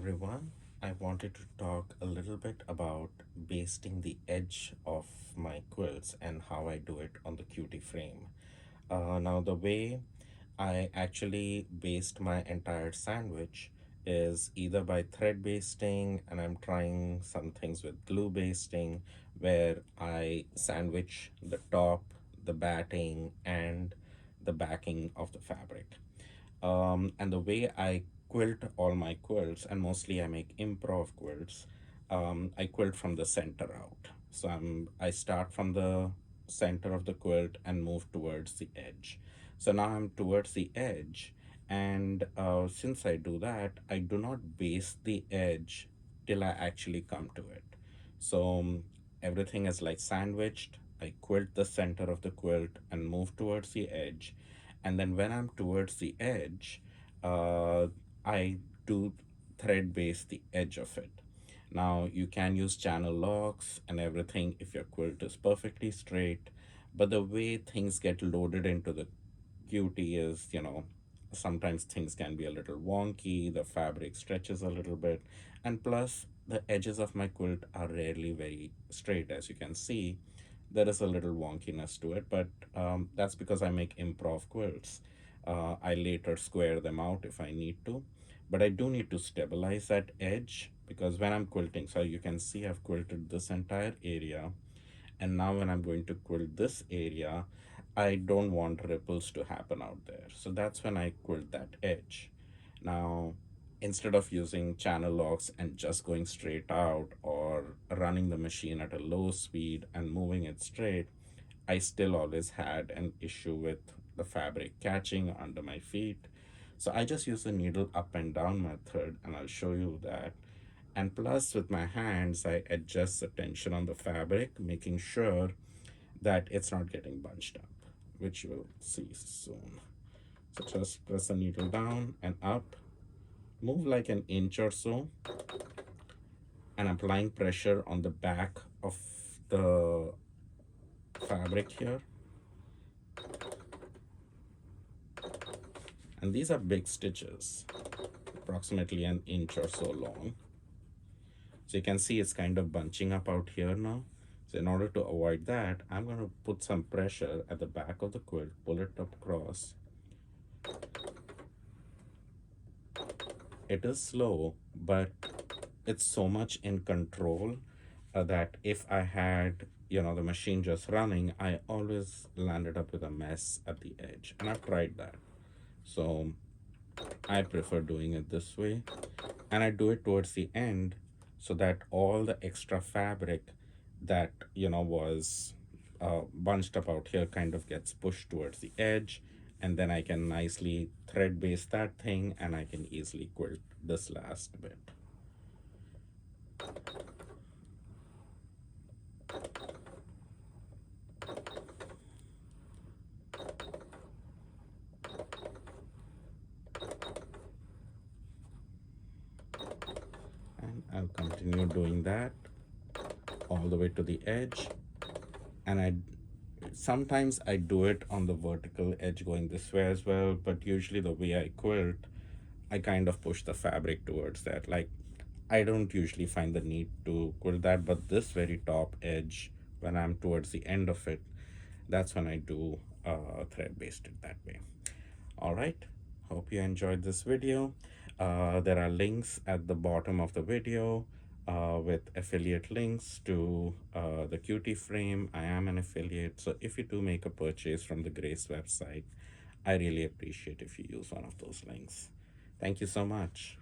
everyone. I wanted to talk a little bit about basting the edge of my quilts and how I do it on the Cutie frame. Now, the way I actually baste my entire sandwich is either by thread basting, and I'm trying some things with glue basting, where I sandwich the top, the batting, and the backing of the fabric. And the way I quilt all my quilts, and mostly I make improv quilts, I quilt from the center out. So I start from the center of the quilt and move towards the edge. So now I'm towards the edge, and since I do that, I do not base the edge till I actually come to it. So everything is like sandwiched. I quilt the center of the quilt and move towards the edge. And then when I'm towards the edge, uh, I do thread base the edge of it. Now you can use channel locks and everything if your quilt is perfectly straight, but the way things get loaded into the Cutie is, sometimes things can be a little wonky, the fabric stretches a little bit, and plus the edges of my quilt are rarely very straight. As you can see, there is a little wonkiness to it, but that's because I make improv quilts. I later square them out if I need to, but I do need to stabilize that edge because when I'm quilting, so you can see I've quilted this entire area, and now when I'm going to quilt this area, I don't want ripples to happen out there. So that's when I quilt that edge. Now, instead of using channel locks and just going straight out or running the machine at a low speed and moving it straight, I still always had an issue with the fabric catching under my feet. So I just use the needle up and down method, and I'll show you that. And plus, with my hands, I adjust the tension on the fabric, making sure that it's not getting bunched up, which you will see soon. So just press the needle down and up, move like an inch or so, and applying pressure on the back of the fabric here. And these are big stitches, approximately an inch or so long. So you can see it's kind of bunching up out here now. So in order to avoid that, I'm going to put some pressure at the back of the quilt, pull it up across. It is slow, but it's so much in control that if I had, the machine just running, I always landed up with a mess at the edge. And I've tried that. So I prefer doing it this way. And I do it towards the end so that all the extra fabric that, was bunched up out here kind of gets pushed towards the edge. And then I can nicely thread base that thing and I can easily quilt this last bit. And I'll continue doing that all the way to the edge. And sometimes I do it on the vertical edge going this way as well, but usually the way I quilt, I kind of push the fabric towards that. Like, I don't usually find the need to quilt that, but this very top edge, when I'm towards the end of it, that's when I do thread baste it that way. All right, hope you enjoyed this video. There are links at the bottom of the video with affiliate links to the Cutie frame. I am an affiliate, so if you do make a purchase from the Grace website, I really appreciate if you use one of those links. Thank you so much.